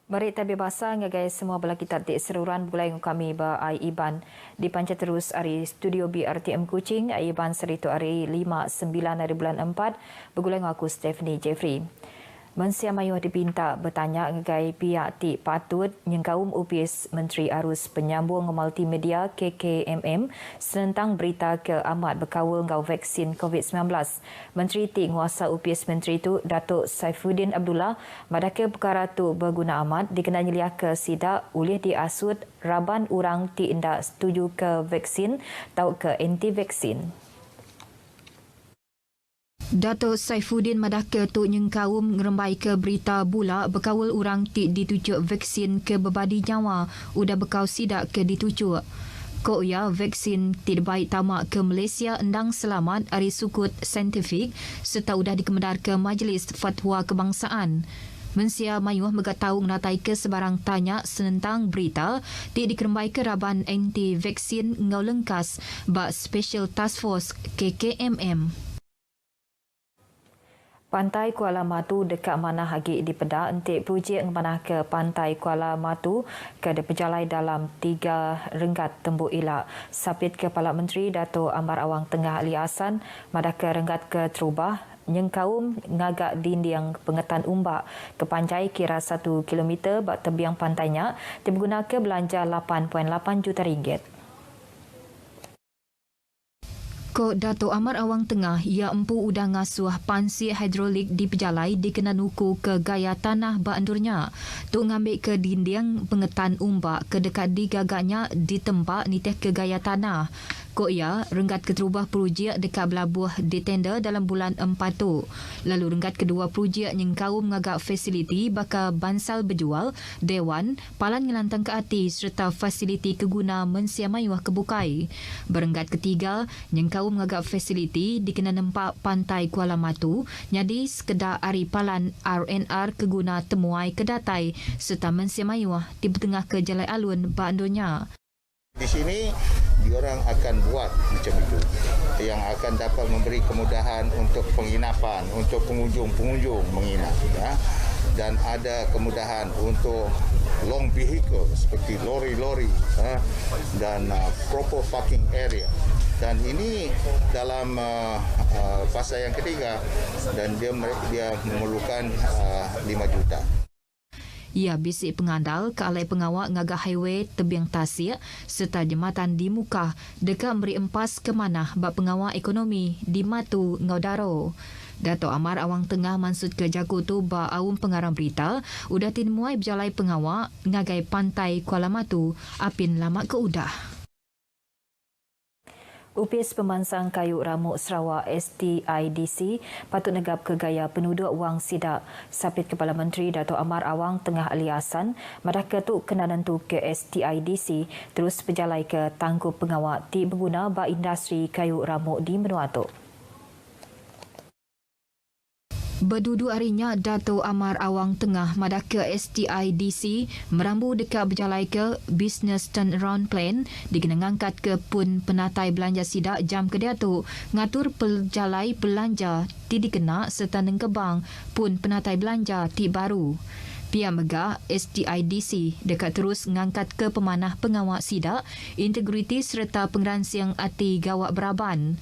Berita bebasa ngagai semua belaki taktik seruran bulai kami ba Iban di panca terus hari studio BRTM Kuching Iban seritu hari 5-9 hari bulan 4 bergulai aku Stephanie Jeffrey. Mensia Mayuh dipinta bertanya ngagai pihak ti patut nyengkaum UPS Menteri Arus Penyambung Multimedia KKMM senentang berita ke amat berkawal ngau vaksin COVID-19. Menteri ti nguasa UPS Menteri itu Datuk Saifuddin Abdullah madake perkara tu berguna amat dikenal liah ke sidak ulih diasut raban urang ti indak setuju ke vaksin atau ke anti vaksin. Datuk Saifuddin madake tu nyengkaum ngerembai ke berita bula berkawal orang ti ditujuk vaksin ke berbadi nyawa udah bekau sidak ke ditujuk. Kok ya vaksin tidak baik tamak ke Malaysia endang selamat hari sukut saintifik serta udah dikemedar ke Majlis Fatwa Kebangsaan. Mensia Mayuh megatau menatai ke sebarang tanya senentang berita ti dikerembai ke raban anti vaksin ngau lengkas bak Special Task Force KKMM. Pantai Kuala Matu dekat mana hagi di Pedak entik projek ngemanah ke Pantai Kuala Matu ke berjalai dalam 3 renggat tembuk ilak. Sapit Kepala Menteri Dato' Amar Awang Tengah Ali Hassan madah ke renggat ke Terubah nyengkaum ngagak dinding pengetan umbak ke panjai kira 1 km bak tebiang pantainya digunakan ke belanja 8.8 juta ringgit. Ko Dato' Amar Awang Tengah, ia empu udah ngasuh pansi hidrolik di pejalai dikenan uku ke gaya tanah bandurnya. Tu ngambil ke dinding pengetan umbak ke dekat digagaknya di tempat niteh ke gaya tanah. Ko ia renggat keterubah projek dekat belabuh di tender dalam bulan 4 tu. Lalu renggat kedua projek nyengkau mengagak fasiliti bakal bansal berjual, dewan, palan ngelantang ke hati serta fasiliti keguna Mensia Mayuh kebukai. Berenggat ketiga, nyengkau mengagak fasiliti dikena nempak Pantai Kuala Matu, nyadi sekedar ari palan RNR keguna temuai kedatai serta Mensia Mayuh di tengah ke Jalai Alun Bandonya. Di sini diorang akan buat macam itu yang akan dapat memberi kemudahan untuk penginapan, untuk pengunjung menginap ya. Dan ada kemudahan untuk long vehicle seperti lori-lori dan proper parking area. Dan ini dalam fasa yang ketiga dan dia memerlukan 5 juta. Ia bisik pengandal ke alai pengawak ngagah highway Tebiang Tasik serta jembatan di Muka dekat memberi empas ke manah bak pengawak ekonomi di Matu Ngaudaro. Dato' Amar Awang Tengah mansud ke jago tu bak awam pengarang berita udah tinmuai berjalai pengawak ngagai Pantai Kuala Matu apin lama ke udah. UPS Pemansang Kayu Ramuk Sarawak STIDC patut negap ke gaya penduduk wang sidak. Sapit Kepala Menteri Dato' Amar Awang Tengah Ali Hassan madah ketuk kenanan tu ke STIDC terus berjalai ke tangguh pengawak ti berguna ba industri kayu ramuk di Menuatuk. Berdudu harinya Dato' Amar Awang Tengah madah ke STIDC merambu dekat berjalai ke Business Turnaround Plan dikena ngangkat ke pun penatai belanja sidak jam ke dia tu ngatur perjalai belanja ti dikena serta nengkebang pun penatai belanja ti baru. Pihak megah STIDC dekat terus ngangkat ke pemanah pengawak sidak, integriti serta pengeransiang ati gawak beraban.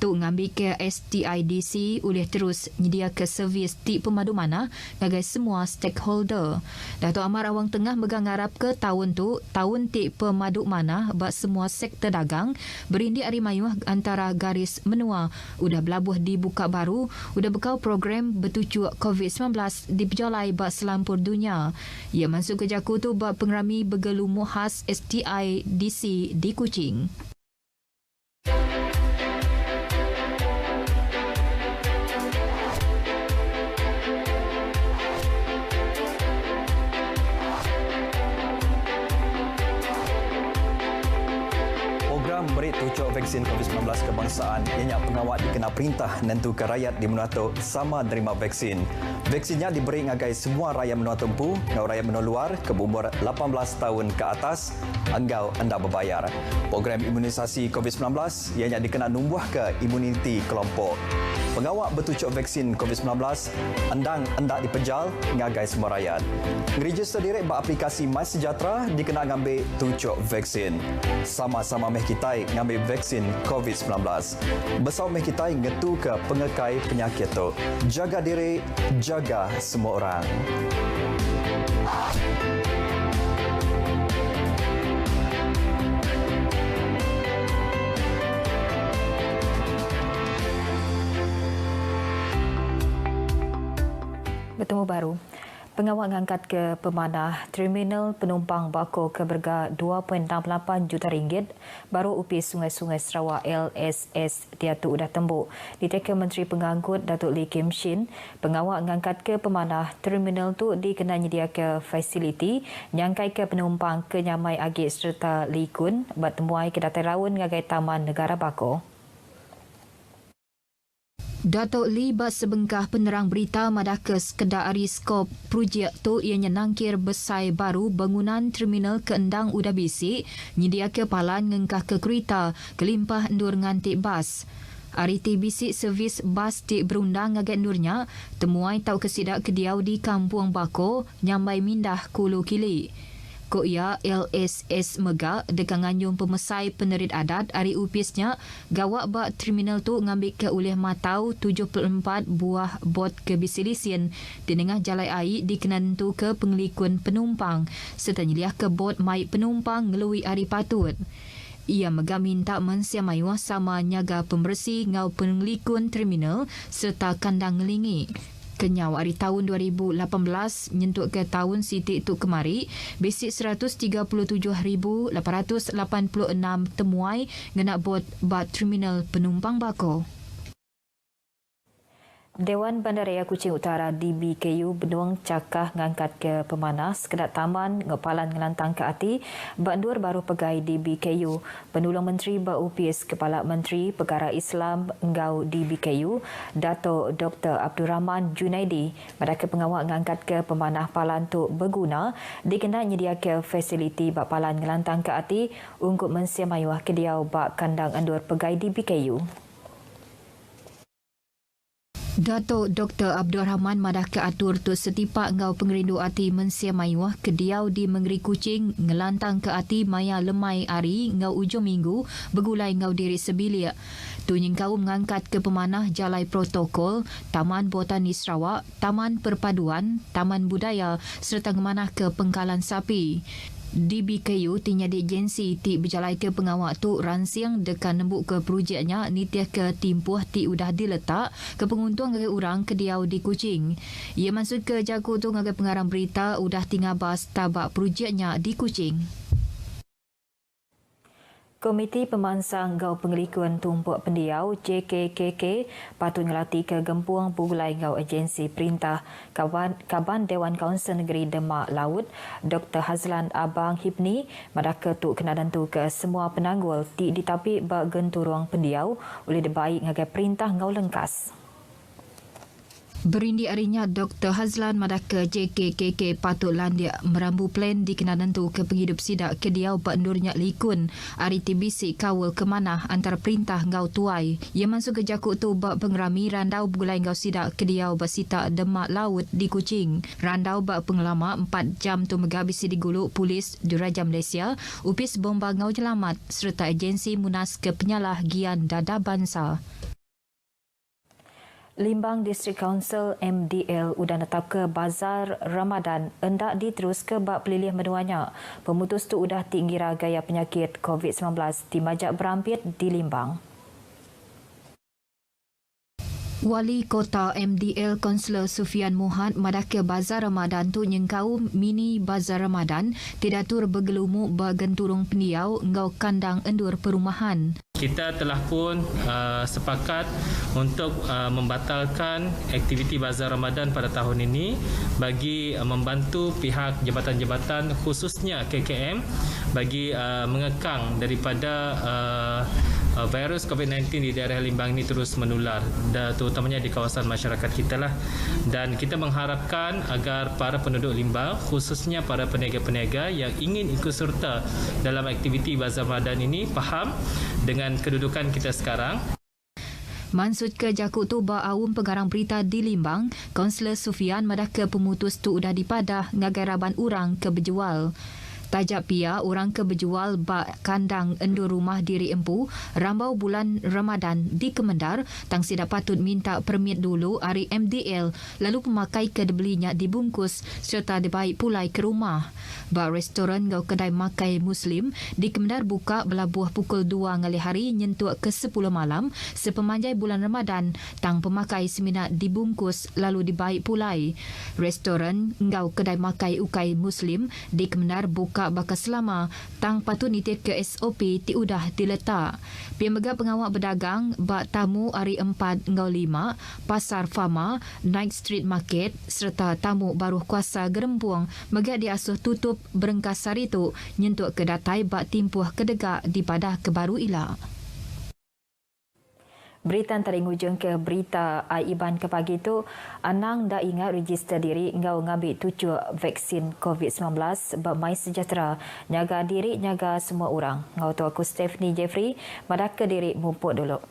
Tu ngambil ke STIDC boleh terus nyedia ke servis ti pemadu mana gagai semua stakeholder. Dato' Amar Awang Tengah megang ngarap ke tahun tu, tahun ti pemadu mana bak semua sektor dagang berindi hari mayuh antara garis menua udah belabuh dibuka baru, udah bekau program bertujuk COVID-19 di berjalai bak selampur dunia. Ia masuk ke jaku tu bak pengerami bergelumuh khas STIDC di Kuching. Program beri tujuk vaksin COVID-19 kebangsaan ianya pengawal dikena perintah nentu ke rakyat di menua tu sama nerima vaksin. Vaksinnya diberi ngagai semua rakyat menua tempu, ngau rakyat menua luar ke umur 18 tahun ke atas, anggau anda berbayar. Program imunisasi COVID-19 ianya dikena numbuh ke imuniti kelompok. Pengawal bertucuk vaksin COVID-19 andang anda dipejal ngagai semua rakyat. Register direct beraplikasi MySejahtera dikena ngambil tucuk vaksin. Sama-sama meh kita ngambil vaksin COVID-19. Bersama meh kita ngetu ke pengekai penyakit tu. Jaga diri, jaga semua orang. Bertemu baru. Pengawal ngangkat ke pemanah Terminal Penumpang Bako ke berga RM2.68 juta baru upis Sungai-Sungai Sarawak LSS tiatu udah tembuk. Diteka Menteri Pengangkut Datuk Lee Kim Shin, pengawal ngangkat ke pemanah terminal tu dikena nyedia ke fasiliti nyangkai ke penumpang ke Nyamai Agit serta Likun bertemuai ke Datai Rawun ngagai Taman Negara Bako. Datuk Lee bak sebengkah penerang berita madakes kedai ari skop projek tu ianya nangkir besai baru bangunan terminal keendang udah bisik nyedia ke palan ngengkah ke kereta kelimpah endur ngantik bas. Ari ti bisik servis bas ti berundang ngagat endurnya temuai tau kesidak kediau di Kampung Bako Nyamai Mindah Kulu Kili. Ko ia LSS Megak dekat nganyum pemesai penerit adat hari upisnya gawak bak terminal tu ngambil ke oleh matau 74 buah bot kebisilisian di tengah jalai air dikenan tu ke pengelikun penumpang serta nyeliah ke bot mai penumpang ngelui hari patut. Ia megak minta mensiamaiwah sama nyaga pembersih ngau pengelikun terminal serta kandang ngelingi. Kenyau hari tahun 2018 nyentuk ke tahun Siti tu kemari, basic 137,886 temuai ngena bot bat terminal penumpang Bako. Dewan Bandaraya Kuching Utara DBKU benuang cakah ngangkat ke pemanas kedak taman ngepalan ngelantang ke ati bandur baru pegai DBKU penolong menteri BUPS Kepala Menteri Perkara Islam Engau DBKU Dato Dr Abdul Rahman Junaidi mereka pengawal ngangkat ke pemanah palan tu berguna dikena nyedia ke fasiliti bak palan ngelantang ke ati untuk mensiamayuah kediau bak kandang andur pegai DBKU. Datuk Dr. Abdul Rahman madah ke atur tu setipak ngau pengerindu ati mensiamayuah kediau di Mengeri Kuching ngelantang ke ati maya lemai ari ngau ujung minggu bergulai ngau diri sebilik. Tu nyengkau mengangkat ke pemanah jalai protokol, Taman Botani Sarawak, Taman Perpaduan, Taman Budaya serta ngemanah ke pengkalan sapi. DBKU tinya di agensi ti berjalai ke pengawak tu ransiang dekan nembuk ke projeknya nitiah ke timpuh ti udah diletak ke penguntung ngagai orang kediau di Kuching. Ia maksud ke jago tu ngagai pengarang berita udah tinggal bas tabak projeknya di Kuching. Komiti Pemansang Gau Pengelikuan Tumpuk Pendiau JKKK patut ngelatih ke Gempuang Bugulai Gau Agensi Perintah Kaban Dewan Kaunsil Negeri Demak Laut Dr. Hazlan Abang Hibni madah ketuk kenadan tu ke semua penanggul ti ditapi bak genturung pendiau oleh debaik ngagai perintah Gau Lengkas. Berindi arinya Dr. Hazlan madah ke JKKK patut landia merambu plan dikenadan tu ke penghidup sidak kediau bandurnya Likun ari TBC kawal kemanah antara perintah ngau tuai. Ia masuk ke jakuk tu bak pengerami randau begulai ngau sidak kediau basita Demak Laut di Kuching. Randau bak pengelama 4 jam tu megabisi diguluk polis Diraja Malaysia upis bomba ngau jelamat serta agensi munas ke penyalah gian dada bansa. Limbang District Council MDL udah netap ke Bazar Ramadan hendak diterus ke bak pelilih menuanya. Pemutus tu udah tinggira gaya penyakit COVID-19 di Majak Berampit di Limbang. Wali Kota MDL Kaunselor Sufian Muhammad madah ke Bazar Ramadan tu nyengkau mini Bazar Ramadan tidak tur bergelumuk bagenturung pendiau ngau kandang endur perumahan. Kita telah pun sepakat untuk membatalkan aktiviti Bazar Ramadan pada tahun ini bagi membantu pihak jabatan-jabatan khususnya KKM bagi mengekang daripada virus COVID-19 di daerah Limbang ini terus menular, terutamanya di kawasan masyarakat kita lah. Dan kita mengharapkan agar para penduduk Limbang, khususnya para peniaga-peniaga yang ingin ikut serta dalam aktiviti Bazar Ramadan ini, faham dengan kedudukan kita sekarang. Mansud ke Jakut Toba Awam Pengarang Berita di Limbang, Kaunselor Sufian madaka pemutus tu udah dipadah ngagai raban urang ke berjual. Tajak pia orang ke berjual bak kandang endur rumah diri empu rambau bulan Ramadan di Kemendar tang sida patut minta permit dulu hari MDL lalu pemakai kedebelinya dibungkus serta dibaik pulai ke rumah. Bak restoran gau kedai makai Muslim di Kemendar buka belabuh pukul 2 ngali hari nyentuh ke 10 malam sepemanjai bulan Ramadan tang pemakai seminat dibungkus lalu dibaik pulai. Restoran gau kedai makai ukai Muslim di Kemendar buka bakal selama tang patut nitip ke SOP ti udah diletak. Pihak pengawal berdagang bak tamu hari 4 ngau 5 Pasar Fama, Night Street Market serta tamu baru kuasa Gerempuang megak diasuh tutup berengkas hari tu nyentuh ke datai bak timpuh kedegak di padah ke Baru Ila. Berita antara hujung ke berita IBAN ke pagi itu, Anang dah ingat register diri engkau ngambil 7 vaksin COVID-19 bermai sejahtera, nyaga diri, nyaga semua orang. Ngau tu aku Stephanie Jeffrey, madaka diri mumpuk dulu.